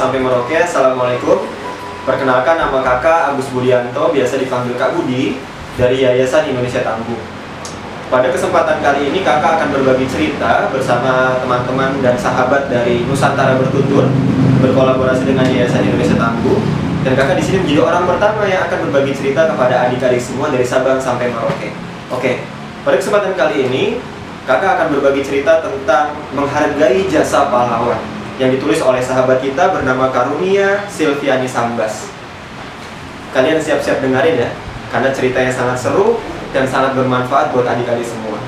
sampai Merauke. Assalamualaikum. Perkenalkan, nama kakak Agus Budianto, biasa dipanggil Kak Budi, dari Yayasan Indonesia Tangguh. Pada kesempatan kali ini kakak akan berbagi cerita bersama teman-teman dan sahabat dari Nusantara Bertutur, berkolaborasi dengan Yayasan Indonesia Tangguh. Dan kakak di sini menjadi orang pertama yang akan berbagi cerita kepada adik-adik semua dari Sabang sampai Merauke. Oke, pada kesempatan kali ini kakak akan berbagi cerita tentang menghargai jasa pahlawan yang ditulis oleh sahabat kita bernama Karunia Silviani Sambas. Kalian siap-siap dengerin ya, karena ceritanya sangat seru dan sangat bermanfaat buat adik-adik semua.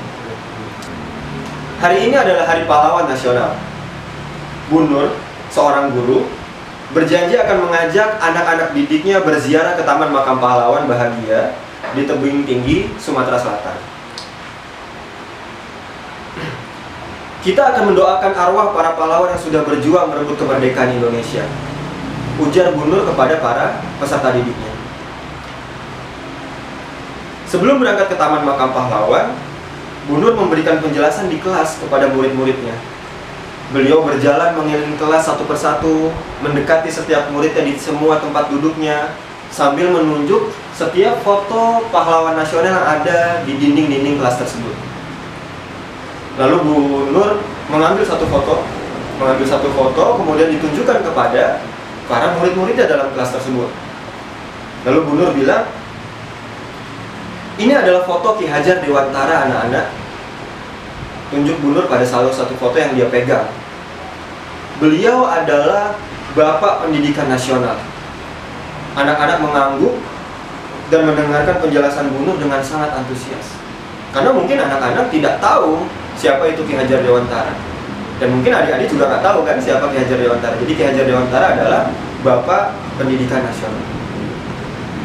Hari ini adalah Hari Pahlawan Nasional. Bu Nur, seorang guru, berjanji akan mengajak anak-anak didiknya berziarah ke Taman Makam Pahlawan Bahagia di Tebing Tinggi, Sumatera Selatan. Kita akan mendoakan arwah para pahlawan yang sudah berjuang merebut kemerdekaan Indonesia, ujar Bu Nur kepada para peserta didiknya. Sebelum berangkat ke Taman Makam Pahlawan, Bu Nur memberikan penjelasan di kelas kepada murid-muridnya. Beliau berjalan mengelilingi kelas satu persatu, mendekati setiap muridnya di semua tempat duduknya, sambil menunjuk setiap foto pahlawan nasional yang ada di dinding-dinding kelas tersebut. Lalu Bu Nur mengambil satu foto, kemudian ditunjukkan kepada para murid-muridnya dalam kelas tersebut. Lalu Bu Nur bilang, ini adalah foto Ki Hajar Dewantara anak-anak. Tunjuk Bu Nur pada salah satu foto yang dia pegang. Beliau adalah Bapak Pendidikan Nasional. Anak-anak mengangguk dan mendengarkan penjelasan Bu Nur dengan sangat antusias. Karena mungkin anak-anak tidak tahu siapa itu Ki Hajar Dewantara. Dan mungkin adik-adik juga nggak tahu kan siapa Ki Hajar Dewantara. Jadi Ki Hajar Dewantara adalah Bapak Pendidikan Nasional.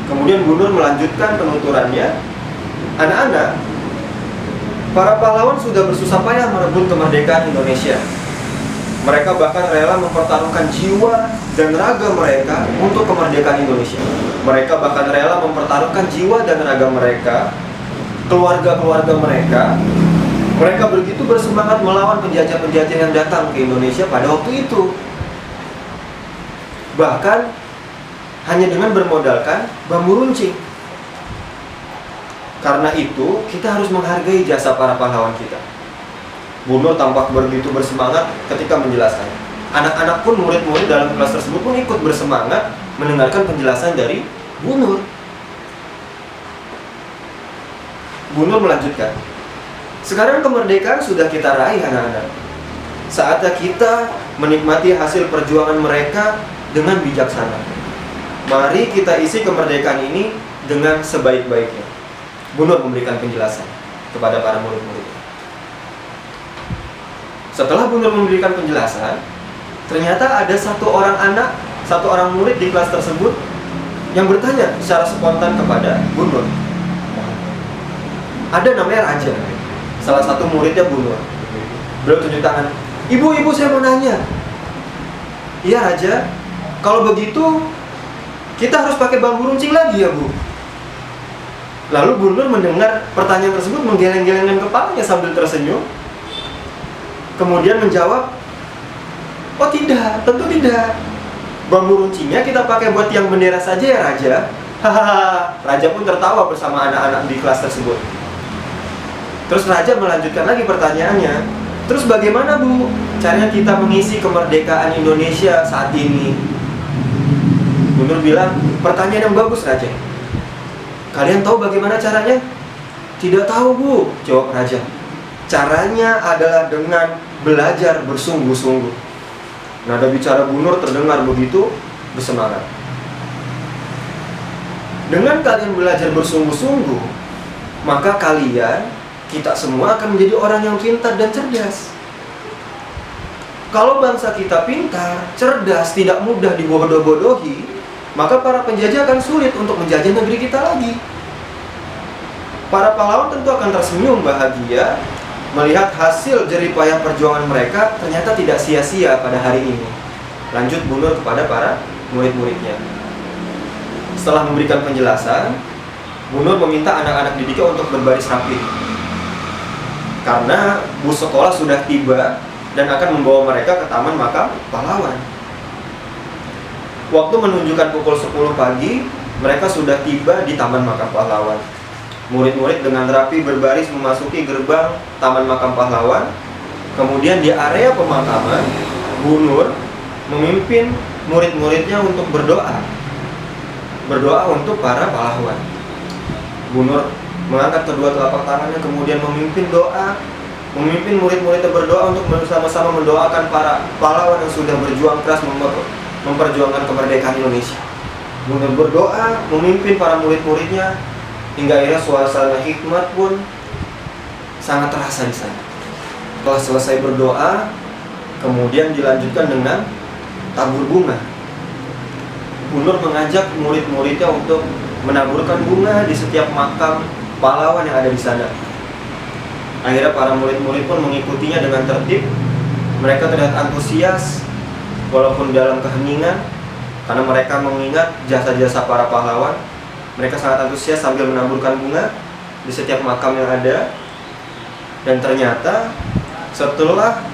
Kemudian Bu Nur melanjutkan penuturannya. Anak-anak, para pahlawan sudah bersusah payah merebut kemerdekaan Indonesia. Mereka bahkan rela mempertaruhkan jiwa dan raga mereka untuk kemerdekaan Indonesia. Mereka bahkan rela mempertaruhkan jiwa dan raga mereka, keluarga-keluarga mereka. Mereka begitu bersemangat melawan penjajah-penjajah yang datang ke Indonesia pada waktu itu. Bahkan hanya dengan bermodalkan bambu runcing. Karena itu, kita harus menghargai jasa para pahlawan kita. Bu Nur tampak begitu bersemangat ketika menjelaskan. Anak-anak pun, murid-murid dalam kelas tersebut pun ikut bersemangat mendengarkan penjelasan dari Bu Nur. Bu Nur melanjutkan. Sekarang kemerdekaan sudah kita raih anak-anak. Saatnya kita menikmati hasil perjuangan mereka dengan bijaksana. Mari kita isi kemerdekaan ini dengan sebaik-baiknya. Bu Nur memberikan penjelasan kepada para murid-muridnya. Setelah Bu Nur memberikan penjelasan, ternyata ada satu orang murid di kelas tersebut yang bertanya secara spontan kepada Bu Nur. Ada namanya Raja, salah satu muridnya Bu Nur. Beliau tunjuk tangan. Ibu, saya mau nanya. Iya Raja, kalau begitu kita harus pakai bambu runcing lagi ya Bu? Lalu Bu Nur mendengar pertanyaan tersebut menggeleng-gelengkan kepalanya sambil tersenyum. Kemudian menjawab, oh tidak, tentu tidak. Bambu runcingnya kita pakai buat tiang bendera saja ya Raja. Hahaha. Raja pun tertawa bersama anak-anak di kelas tersebut. Terus Raja melanjutkan lagi pertanyaannya. Terus bagaimana Bu caranya kita mengisi kemerdekaan Indonesia saat ini? Bu Nur bilang, pertanyaan yang bagus Raja. Kalian tahu bagaimana caranya? Tidak tahu Bu, jawab Raja. Caranya adalah dengan belajar bersungguh-sungguh. Nada bicara Bu Nur terdengar begitu bersemangat. Dengan kalian belajar bersungguh-sungguh, maka kita semua akan menjadi orang yang pintar dan cerdas. Kalau bangsa kita pintar, cerdas, tidak mudah dibodoh-bodohi, maka para penjajah akan sulit untuk menjajah negeri kita lagi. Para pahlawan tentu akan tersenyum bahagia melihat hasil jerih payah perjuangan mereka ternyata tidak sia-sia pada hari ini. Lanjut Bu Nur kepada para murid-muridnya. Setelah memberikan penjelasan, Bu Nur meminta anak-anak didiknya untuk berbaris rapi. Karena bus sekolah sudah tiba dan akan membawa mereka ke Taman Makam Pahlawan. Waktu menunjukkan pukul 10 pagi, mereka sudah tiba di Taman Makam Pahlawan. Murid-murid dengan rapi berbaris memasuki gerbang Taman Makam Pahlawan. Kemudian di area pemakaman, Bu Nur memimpin murid-muridnya untuk berdoa. Berdoa untuk para pahlawan. Bu Nur mengangkat kedua telapak tangannya, kemudian memimpin doa, memimpin murid-muridnya berdoa untuk bersama-sama mendoakan para pahlawan yang sudah berjuang keras memperjuangkan kemerdekaan Indonesia. Bu Nur berdoa, memimpin para murid-muridnya, hingga akhirnya suasana hikmat pun sangat terasa di sana. Setelah selesai berdoa, kemudian dilanjutkan dengan tabur bunga. Bu Nur mengajak murid-muridnya untuk menaburkan bunga di setiap makam pahlawan yang ada di sana. Akhirnya para murid-murid pun mengikutinya dengan tertib. Mereka terlihat antusias walaupun dalam keheningan, karena mereka mengingat jasa-jasa para pahlawan. Mereka sangat antusias sambil menaburkan bunga di setiap makam yang ada. Dan ternyata setelah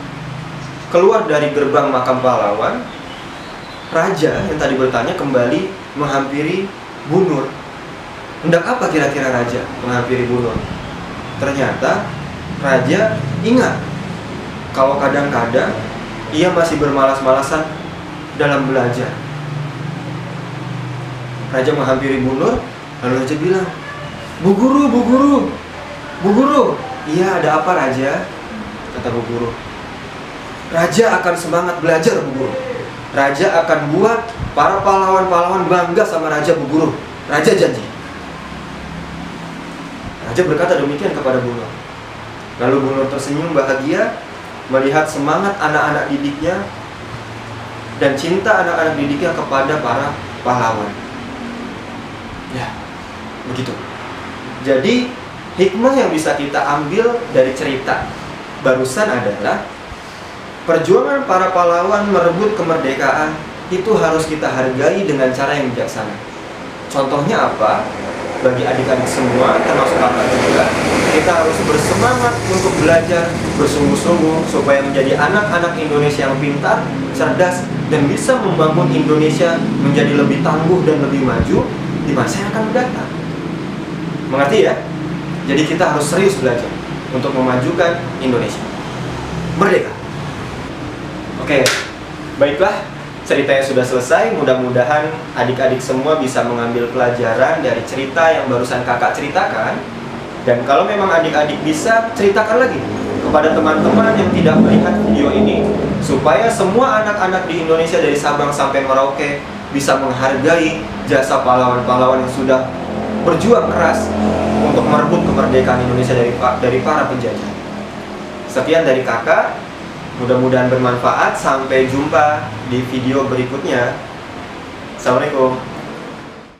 keluar dari gerbang makam pahlawan, raja yang tadi bertanya kembali menghampiri Bu Nur. Hendak apa kira-kira raja menghampiri Bu Nur? Ternyata raja ingat kalau kadang-kadang ia masih bermalas-malasan dalam belajar. Raja menghampiri Bu Nur, lalu raja bilang, Bu Guru, Bu Guru, Bu Guru. Iya, ada apa raja? Kata Bu Guru. Raja akan semangat belajar, Bu Guru. Raja akan buat para pahlawan-pahlawan bangga sama raja, Bu Guru. Raja janji. Raja berkata demikian kepada Bu Nur. Lalu Bu Nur tersenyum bahagia melihat semangat anak-anak didiknya dan cinta anak-anak didiknya kepada para pahlawan. Ya, begitu. Jadi hikmah yang bisa kita ambil dari cerita barusan adalah perjuangan para pahlawan merebut kemerdekaan itu harus kita hargai dengan cara yang bijaksana. Contohnya apa? Bagi adik-adik semua, termasuk kakak juga, kita harus bersemangat untuk belajar bersungguh-sungguh supaya menjadi anak-anak Indonesia yang pintar, cerdas, dan bisa membangun Indonesia menjadi lebih tangguh dan lebih maju di masa yang akan mendatang. Mengerti ya? Jadi kita harus serius belajar untuk memajukan Indonesia merdeka. Oke, baiklah, ceritanya sudah selesai. Mudah-mudahan adik-adik semua bisa mengambil pelajaran dari cerita yang barusan kakak ceritakan. Dan kalau memang adik-adik bisa, ceritakan lagi kepada teman-teman yang tidak melihat video ini, supaya semua anak-anak di Indonesia dari Sabang sampai Merauke bisa menghargai jasa pahlawan-pahlawan yang sudah berjuang keras untuk merebut kemerdekaan Indonesia dari para penjajah. Sekian dari kakak. Mudah-mudahan bermanfaat. Sampai jumpa di video berikutnya. Assalamualaikum.